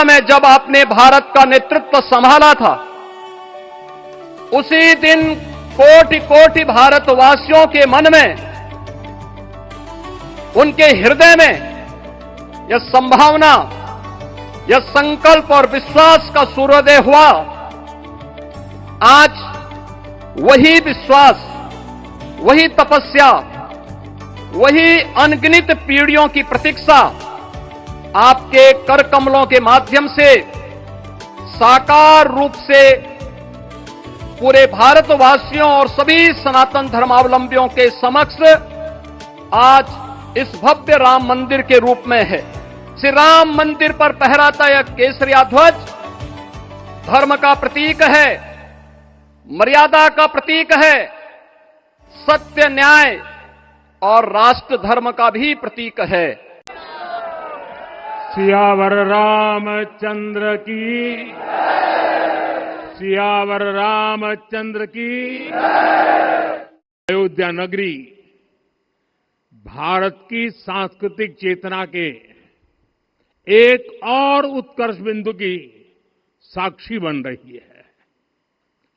में जब आपने भारत का नेतृत्व संभाला था, उसी दिन कोटि कोटि भारतवासियों के मन में, उनके हृदय में यह संभावना, यह संकल्प और विश्वास का सूर्योदय हुआ। आज वही विश्वास, वही तपस्या, वही अनगिनत पीढ़ियों की प्रतीक्षा आपके कर कमलों के माध्यम से साकार रूप से पूरे भारतवासियों और सभी सनातन धर्मावलंबियों के समक्ष आज इस भव्य राम मंदिर के रूप में है। श्री राम मंदिर पर फहराता यह केसरिया ध्वज धर्म का प्रतीक है, मर्यादा का प्रतीक है, सत्य, न्याय और राष्ट्र धर्म का भी प्रतीक है। सियावर रामचंद्र की, सियावर रामचंद्र की। अयोध्या नगरी भारत की सांस्कृतिक चेतना के एक और उत्कर्ष बिंदु की साक्षी बन रही है।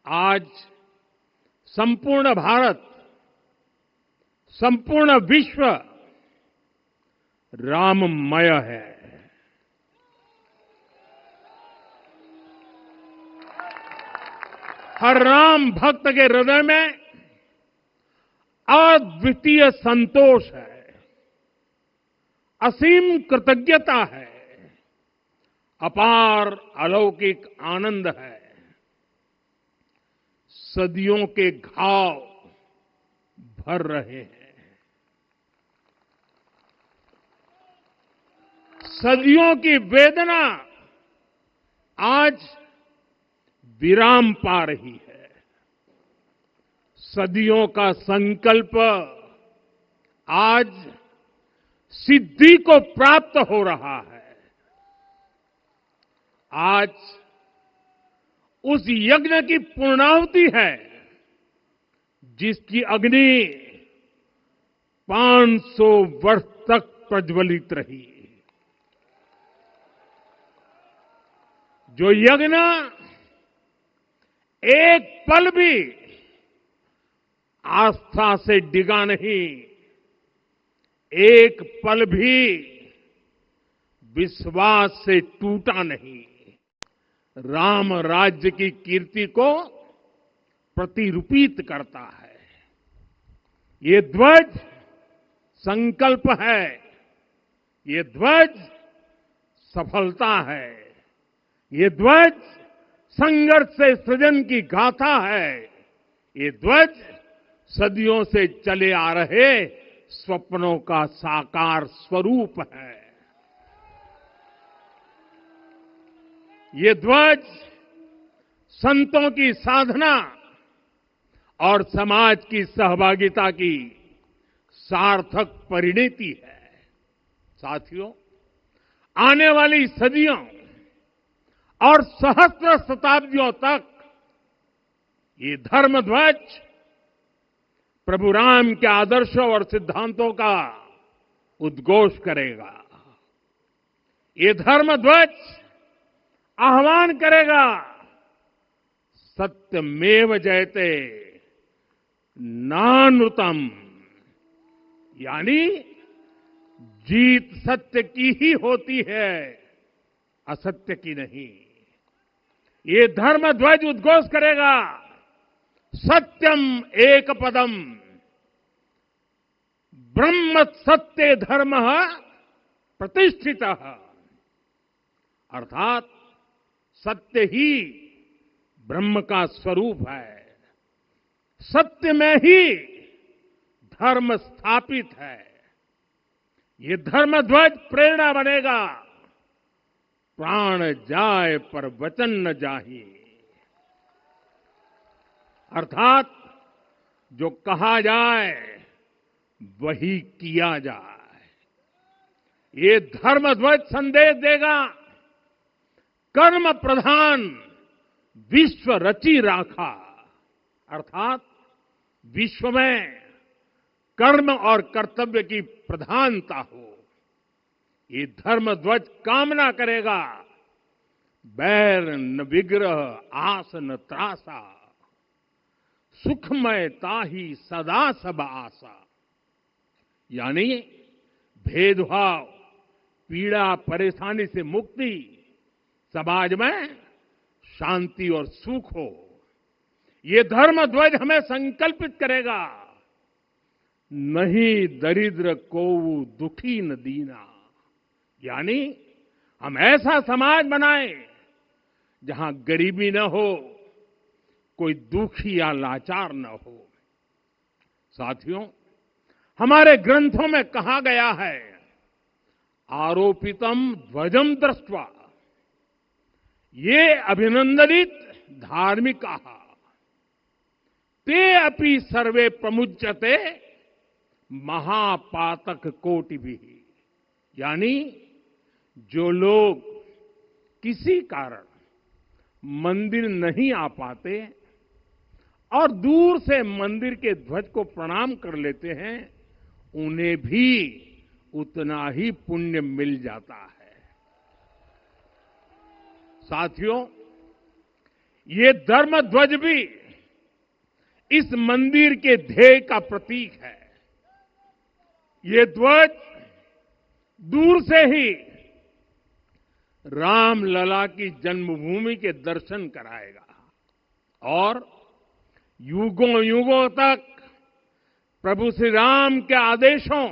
आज संपूर्ण भारत, संपूर्ण विश्व राममय है। हर राम भक्त के हृदय में अद्वितीय संतोष है, असीम कृतज्ञता है, अपार अलौकिक आनंद है। सदियों के घाव भर रहे हैं, सदियों की वेदना आज विराम पा रही है। सदियों का संकल्प आज सिद्धि को प्राप्त हो रहा है। आज उस यज्ञ की पूर्णाहुति है जिसकी अग्नि 500 वर्ष तक प्रज्वलित रही। जो यज्ञ एक पल भी आस्था से डिगा नहीं, एक पल भी विश्वास से टूटा नहीं, राम राज्य की कीर्ति को प्रतिरूपित करता है। ये ध्वज संकल्प है, ये ध्वज सफलता है, ये ध्वज संघर्ष से सृजन की गाथा है, ये ध्वज सदियों से चले आ रहे स्वप्नों का साकार स्वरूप है। ये ध्वज संतों की साधना और समाज की सहभागिता की सार्थक परिणति है। साथियों, आने वाली सदियों और सहस्त्र शताब्दियों तक ये धर्म ध्वज प्रभु राम के आदर्शों और सिद्धांतों का उद्घोष करेगा। ये धर्म ध्वज आह्वान करेगा, सत्यमेव जयते नानृतम, यानी जीत सत्य की ही होती है, असत्य की नहीं। ये धर्म ध्वज उद्घोष करेगा, सत्यम एक पदम, ब्रह्म सत्य धर्म प्रतिष्ठित, अर्थात सत्य ही ब्रह्म का स्वरूप है, सत्य में ही धर्म स्थापित है। ये धर्म ध्वज प्रेरणा बनेगा, प्राण जाए पर वचन न जाहि, अर्थात जो कहा जाए वही किया जाए। ये धर्म ध्वज संदेश देगा, कर्म प्रधान विश्व रची राखा, अर्थात विश्व में कर्म और कर्तव्य की प्रधानता हो। ये धर्म ध्वज कामना करेगा, बैर न विग्रह आस न त्रासा, सुखमय ताहि सदा सब आशा, यानी भेदभाव, पीड़ा परेशानी से मुक्ति, समाज में शांति और सुख हो। ये धर्म ध्वज हमें संकल्पित करेगा, नहीं दरिद्र कोउ दुखी न दीना, यानी हम ऐसा समाज बनाएं जहां गरीबी न हो, कोई दुखी या लाचार न हो। साथियों, हमारे ग्रंथों में कहा गया है, आरोपितम ध्वजम दृष्ट्वा ये अभिनंदनित धार्मिका ते अपि सर्वे प्रमुच्यते महापातक कोटि भी, यानी जो लोग किसी कारण मंदिर नहीं आ पाते और दूर से मंदिर के ध्वज को प्रणाम कर लेते हैं, उन्हें भी उतना ही पुण्य मिल जाता है। साथियों, ये धर्म ध्वज भी इस मंदिर के ध्येय का प्रतीक है। ये ध्वज दूर से ही राम लला की जन्मभूमि के दर्शन कराएगा और युगों युगों तक प्रभु श्री राम के आदेशों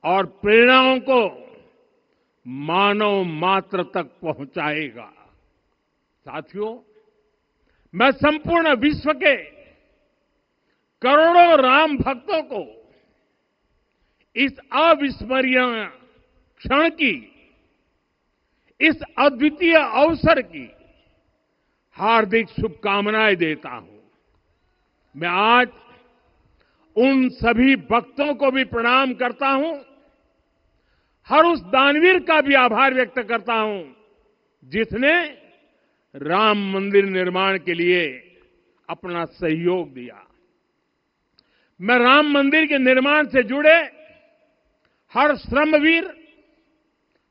और प्रेरणाओं को मानव मात्र तक पहुंचाएगा। साथियों, मैं संपूर्ण विश्व के करोड़ों राम भक्तों को इस अविस्मरणीय क्षण की, इस अद्वितीय अवसर की हार्दिक शुभकामनाएं देता हूं। मैं आज उन सभी भक्तों को भी प्रणाम करता हूं, हर उस दानवीर का भी आभार व्यक्त करता हूं जिसने राम मंदिर निर्माण के लिए अपना सहयोग दिया। मैं राम मंदिर के निर्माण से जुड़े हर श्रमवीर,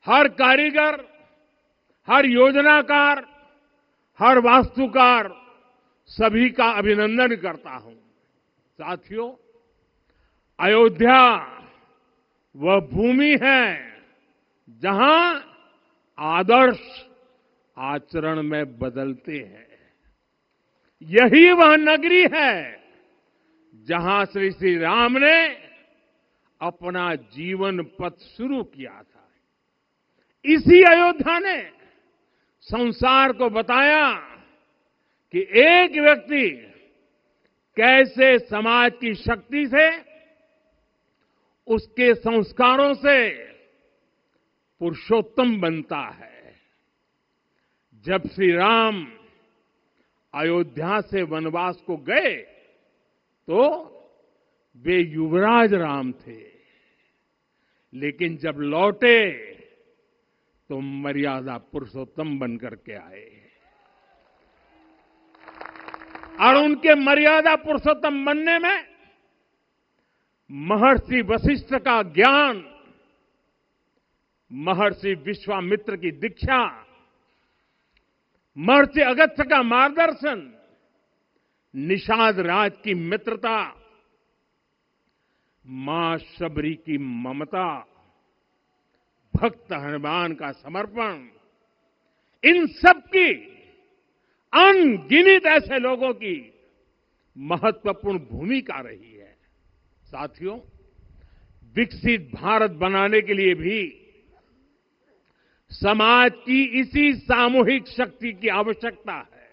हर कारीगर, हर योजनाकार, हर वास्तुकार, सभी का अभिनंदन करता हूं। साथियों, अयोध्या वह भूमि है जहां आदर्श आचरण में बदलते हैं। यही वह नगरी है जहां श्री राम ने अपना जीवन पथ शुरू किया था। इसी अयोध्या ने संसार को बताया कि एक व्यक्ति कैसे समाज की शक्ति से, उसके संस्कारों से पुरुषोत्तम बनता है। जब श्री राम अयोध्या से वनवास को गए तो वे युवराज राम थे, लेकिन जब लौटे तो मर्यादा पुरुषोत्तम बनकर के आए और उनके मर्यादा पुरुषोत्तम बनने में महर्षि वशिष्ठ का ज्ञान, महर्षि विश्वामित्र की दीक्षा, महर्षि अगस्त्य का मार्गदर्शन, निषाद राज की मित्रता, मां शबरी की ममता, भक्त हनुमान का समर्पण, इन सब की अनगिनत ऐसे लोगों की महत्वपूर्ण भूमिका रही है। साथियों, विकसित भारत बनाने के लिए भी समाज की इसी सामूहिक शक्ति की आवश्यकता है।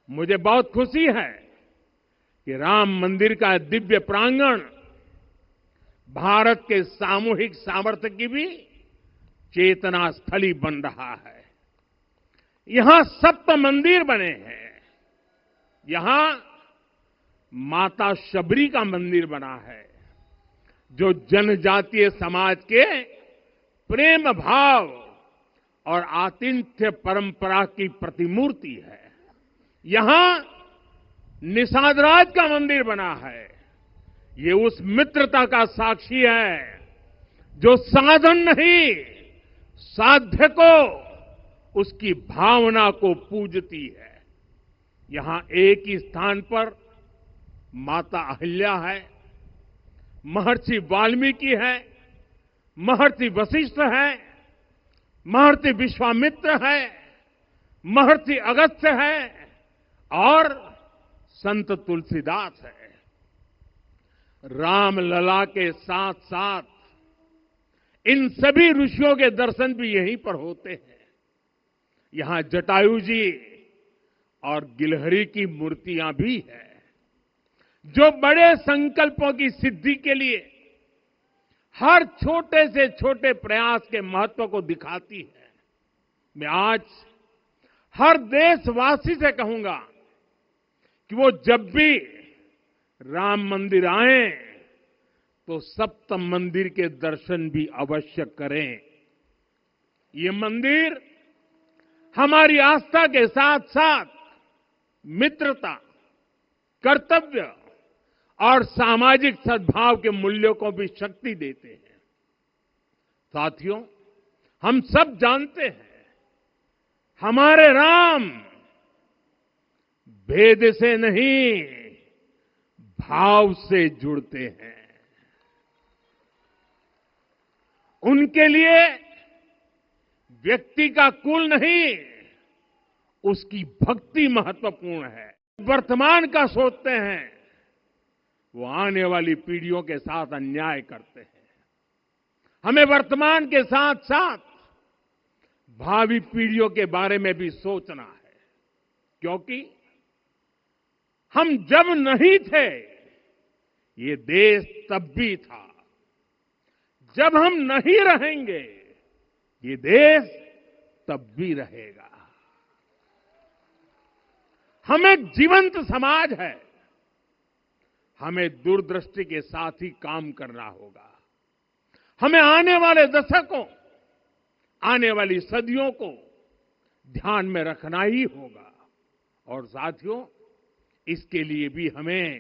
मुझे बहुत खुशी है कि राम मंदिर का दिव्य प्रांगण भारत के सामूहिक सामर्थ्य की भी चेतना स्थली बन रहा है। यहां 7 मंदिर बने हैं। यहां माता शबरी का मंदिर बना है, जो जनजातीय समाज के प्रेम भाव और आतिथ्य परंपरा की प्रतिमूर्ति है। यहां निषादराज का मंदिर बना है। ये उस मित्रता का साक्षी है जो साधन नहीं, साध्य को, उसकी भावना को पूजती है। यहां एक ही स्थान पर माता अहिल्या है, महर्षि वाल्मीकि है, महर्षि वशिष्ठ है, महर्षि विश्वामित्र है, महर्षि अगस्त्य है और संत तुलसीदास है। रामलला के साथ साथ इन सभी ऋषियों के दर्शन भी यहीं पर होते हैं। यहां जटायु जी और गिलहरी की मूर्तियां भी है, जो बड़े संकल्पों की सिद्धि के लिए हर छोटे से छोटे प्रयास के महत्व को दिखाती है। मैं आज हर देशवासी से कहूंगा कि वो जब भी राम मंदिर आए तो सप्त मंदिर के दर्शन भी अवश्य करें। ये मंदिर हमारी आस्था के साथ साथ मित्रता, कर्तव्य और सामाजिक सद्भाव के मूल्यों को भी शक्ति देते हैं। साथियों, हम सब जानते हैं, हमारे राम भेद से नहीं, भाव से जुड़ते हैं। उनके लिए व्यक्ति का कुल नहीं, उसकी भक्ति महत्वपूर्ण है। वर्तमान का सोचते हैं, वो आने वाली पीढ़ियों के साथ अन्याय करते हैं। हमें वर्तमान के साथ साथ भावी पीढ़ियों के बारे में भी सोचना है, क्योंकि हम जब नहीं थे, ये देश तब भी था। जब हम नहीं रहेंगे, ये देश तब भी रहेगा। हम एक जीवंत समाज है। हमें दूरदृष्टि के साथ ही काम करना होगा। हमें आने वाले दशकों, आने वाली सदियों को ध्यान में रखना ही होगा। और साथियों, इसके लिए भी हमें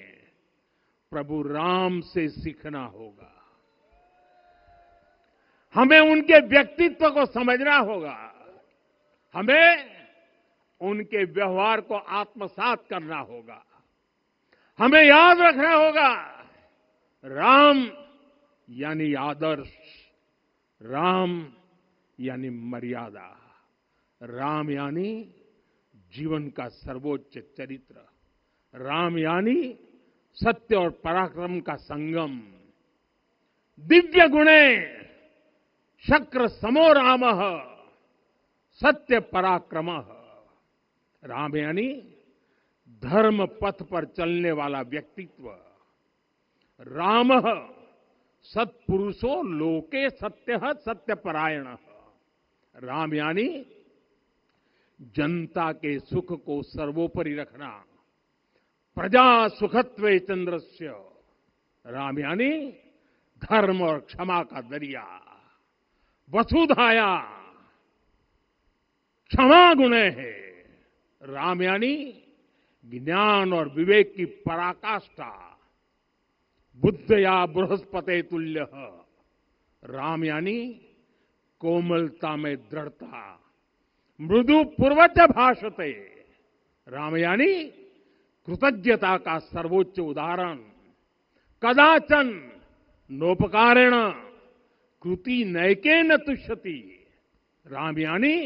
प्रभु राम से सीखना होगा। हमें उनके व्यक्तित्व को समझना होगा। हमें उनके व्यवहार को आत्मसात करना होगा। हमें याद रखना होगा, राम यानी आदर्श, राम यानी मर्यादा, राम यानी जीवन का सर्वोच्च चरित्र, राम यानी सत्य और पराक्रम का संगम। दिव्य गुणे शक्र समो रामः सत्य पराक्रमः। राम यानी धर्म पथ पर चलने वाला व्यक्तित्व। रामः सत्पुरुषो लोके सत्यः सत्यपरायणः। राम यानी जनता के सुख को सर्वोपरि रखना, प्रजा सुखत्वे चंद्रस्य। राम यानी धर्म और क्षमा का दरिया। वसुधाया क्षमा गुणे है। राम यानी ज्ञान और विवेक की पराकाष्ठा। बुद्धया बृहस्पते तुल्य। राम यानी कोमलता में दृढ़ता। मृदु पूर्वज भाषते। राम यानी कृतज्ञता का सर्वोच्च उदाहरण। कदाचन नोपकारेण कृति नैकेन तुष्यति। राम यानी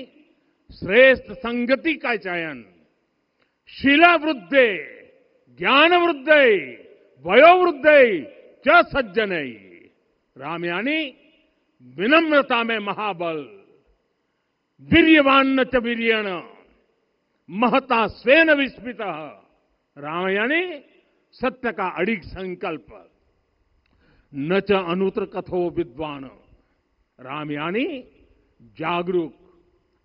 श्रेष्ठ संगति का चयन। शीला वृद्धे ज्ञान वृद्धे वयोवृद्धे च सज्जनई। राम यानी विनम्रता में महाबल, वीर्यवान च वीर्यण महता स्वेन विस्मित। राम यानी सत्य का अडिग संकल्प, न च अनुत्र कथो विद्वान। राम यानी जागरूक,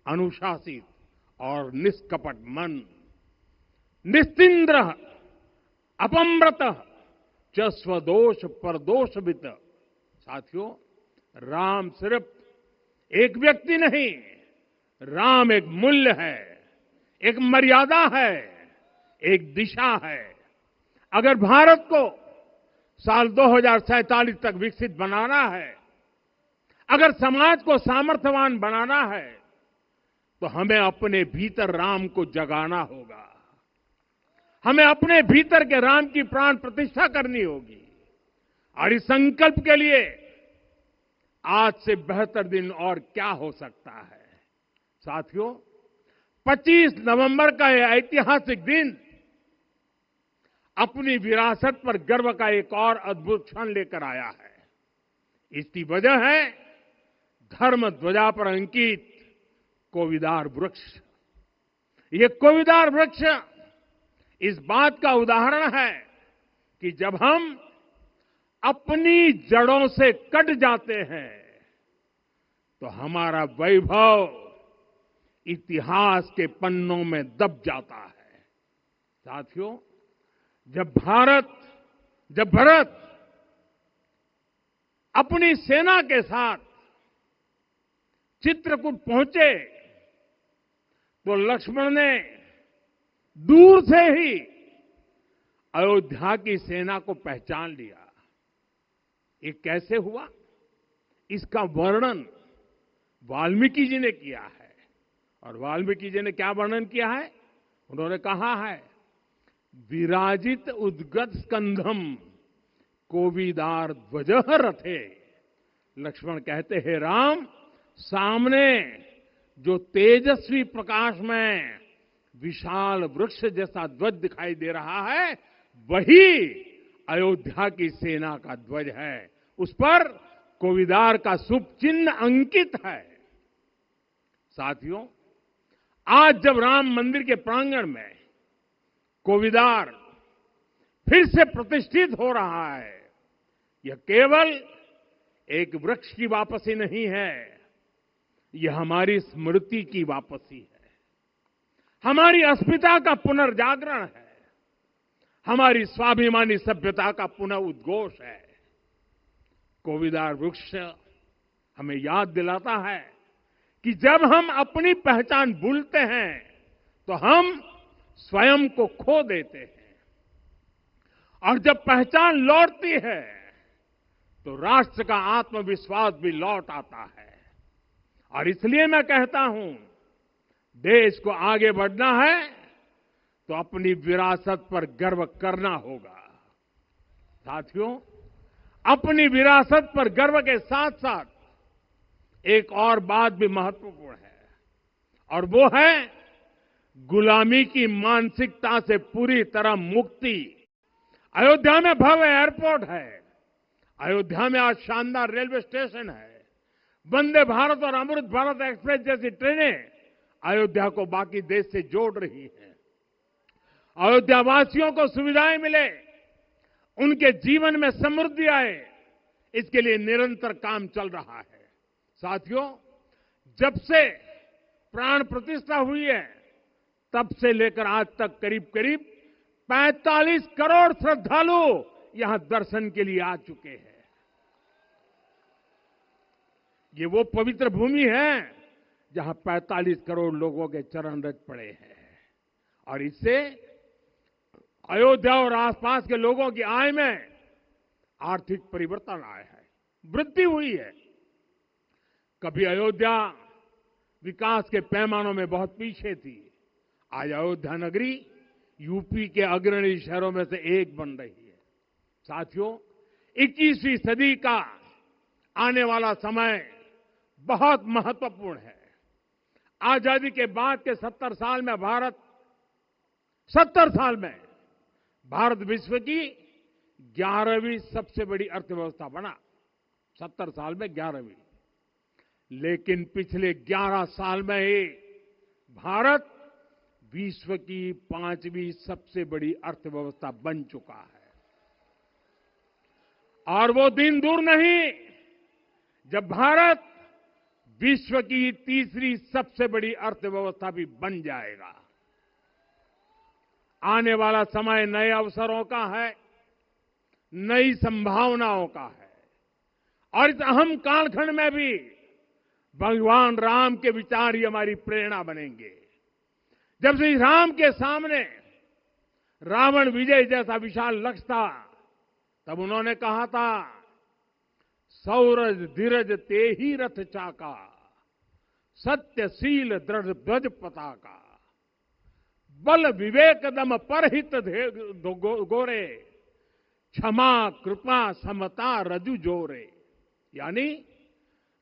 अनुशासित और निष्कपट मन, निस्तिंद्र अपम्रत च स्वदोष परदोषवित। साथियों, राम सिर्फ एक व्यक्ति नहीं, राम एक मूल्य है, एक मर्यादा है, एक दिशा है। अगर भारत को साल 2047 तक विकसित बनाना है, अगर समाज को सामर्थ्यवान बनाना है, तो हमें अपने भीतर राम को जगाना होगा। हमें अपने भीतर के राम की प्राण प्रतिष्ठा करनी होगी। और इस संकल्प के लिए आज से बेहतर दिन और क्या हो सकता है। साथियों, 25 नवंबर का यह ऐतिहासिक दिन अपनी विरासत पर गर्व का एक और अद्भुत क्षण लेकर आया है। इसकी वजह है धर्म ध्वजा पर अंकित कोविदार वृक्ष। ये कोविदार वृक्ष इस बात का उदाहरण है कि जब हम अपनी जड़ों से कट जाते हैं तो हमारा वैभव इतिहास के पन्नों में दब जाता है। साथियों, जब भरत अपनी सेना के साथ चित्रकूट पहुंचे तो लक्ष्मण ने दूर से ही अयोध्या की सेना को पहचान लिया। ये कैसे हुआ, इसका वर्णन वाल्मीकि जी ने किया है। और वाल्मीकि जी ने क्या वर्णन किया है? उन्होंने कहा है, विराजित उद्गत स्कंधम कोविदार ध्वज रथे। लक्ष्मण कहते हैं, राम, सामने जो तेजस्वी प्रकाश में विशाल वृक्ष जैसा ध्वज दिखाई दे रहा है, वही अयोध्या की सेना का ध्वज है। उस पर कोविदार का शुभ चिन्ह अंकित है। साथियों, आज जब राम मंदिर के प्रांगण में कोविदार फिर से प्रतिष्ठित हो रहा है, यह केवल एक वृक्ष की वापसी नहीं है, यह हमारी स्मृति की वापसी है, हमारी अस्मिता का पुनर्जागरण है, हमारी स्वाभिमानी सभ्यता का पुनः उद्घोष है। कोविदार वृक्ष हमें याद दिलाता है कि जब हम अपनी पहचान भूलते हैं तो हम स्वयं को खो देते हैं, और जब पहचान लौटती है तो राष्ट्र का आत्मविश्वास भी लौट आता है। और इसलिए मैं कहता हूं, देश को आगे बढ़ना है तो अपनी विरासत पर गर्व करना होगा। साथियों, अपनी विरासत पर गर्व के साथ साथ एक और बात भी महत्वपूर्ण है, और वो है गुलामी की मानसिकता से पूरी तरह मुक्ति। अयोध्या में भव्य एयरपोर्ट है, अयोध्या में आज शानदार रेलवे स्टेशन है, वंदे भारत और अमृत भारत एक्सप्रेस जैसी ट्रेनें अयोध्या को बाकी देश से जोड़ रही हैं। अयोध्या वासियों को सुविधाएं मिले, उनके जीवन में समृद्धि आए, इसके लिए निरंतर काम चल रहा है। साथियों, जब से प्राण प्रतिष्ठा हुई है, तब से लेकर आज तक करीब करीब 45 करोड़ श्रद्धालु यहां दर्शन के लिए आ चुके हैं। ये वो पवित्र भूमि है जहां 45 करोड़ लोगों के चरण रच पड़े हैं, और इससे अयोध्या और आसपास के लोगों की आय में आर्थिक परिवर्तन आया है, वृद्धि हुई है। कभी अयोध्या विकास के पैमानों में बहुत पीछे थी, आज अयोध्या नगरी यूपी के अग्रणी शहरों में से एक बन रही है। साथियों, 21वीं सदी का आने वाला समय बहुत महत्वपूर्ण है। आजादी के बाद के 70 साल में भारत 70 साल में भारत विश्व की 11वीं सबसे बड़ी अर्थव्यवस्था बना। 70 साल में 11वीं। लेकिन पिछले 11 साल में ही भारत विश्व की 5वीं सबसे बड़ी अर्थव्यवस्था बन चुका है। और वो दिन दूर नहीं जब भारत विश्व की 3री सबसे बड़ी अर्थव्यवस्था भी बन जाएगा। आने वाला समय नए अवसरों का है, नई संभावनाओं का है। और इस अहम कालखंड में भी भगवान राम के विचार ही हमारी प्रेरणा बनेंगे। जब श्री राम के सामने रावण विजय जैसा विशाल लक्ष्य था, तब उन्होंने कहा था, सौरज धीरज ते ही रथ चाका, सत्यशील दृढ़ ध्वज पताका, बल विवेक दम परहित गोरे, क्षमा कृपा समता रजु जोरे। यानी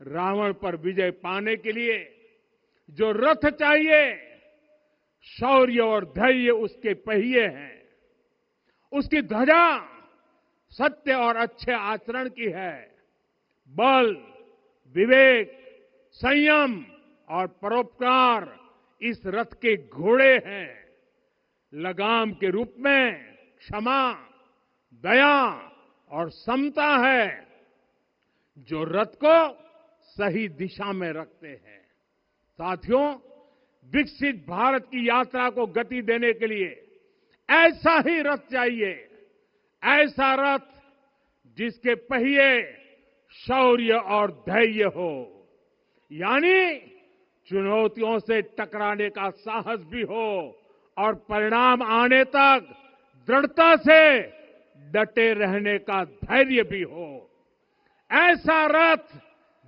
रावण पर विजय पाने के लिए जो रथ चाहिए, शौर्य और धैर्य उसके पहिए हैं, उसकी ध्वजा सत्य और अच्छे आचरण की है, बल विवेक संयम और परोपकार इस रथ के घोड़े हैं, लगाम के रूप में क्षमा दया और समता है जो रथ को सही दिशा में रखते हैं। साथियों, विकसित भारत की यात्रा को गति देने के लिए ऐसा ही रथ चाहिए, ऐसा रथ जिसके पहिए शौर्य और धैर्य हो, यानी चुनौतियों से टकराने का साहस भी हो और परिणाम आने तक दृढ़ता से डटे रहने का धैर्य भी हो। ऐसा रथ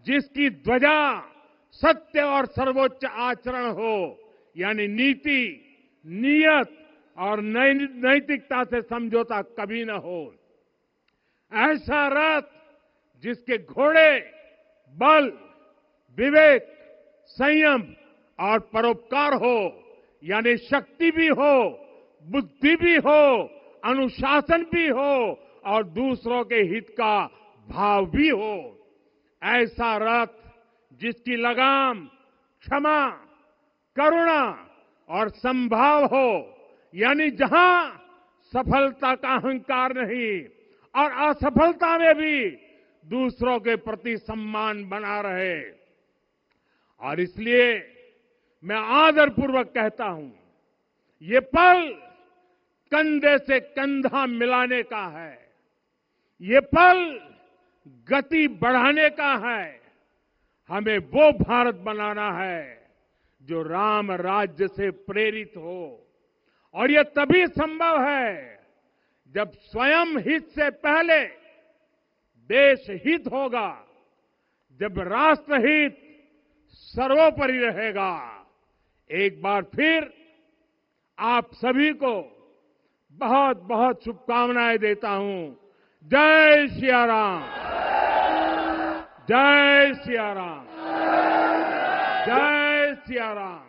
जिसकी ध्वजा सत्य और सर्वोच्च आचरण हो, यानी नीति नियत और नैतिकता से समझौता कभी न हो। ऐसा रथ जिसके घोड़े बल विवेक संयम और परोपकार हो, यानी शक्ति भी हो बुद्धि भी हो अनुशासन भी हो और दूसरों के हित का भाव भी हो। ऐसा रथ जिसकी लगाम क्षमा करुणा और संभाव हो, यानी जहां सफलता का अहंकार नहीं और असफलता में भी दूसरों के प्रति सम्मान बना रहे। और इसलिए मैं आदरपूर्वक कहता हूं, ये पल कंधे से कंधा मिलाने का है, ये पल गति बढ़ाने का है। हमें वो भारत बनाना है जो राम राज्य से प्रेरित हो, और ये तभी संभव है जब स्वयं हित से पहले देश हित होगा, जब राष्ट्र हित सर्वोपरि रहेगा। एक बार फिर आप सभी को बहुत बहुत शुभकामनाएं देता हूं। जय सिया राम, जय सिया राम, जय सिया राम।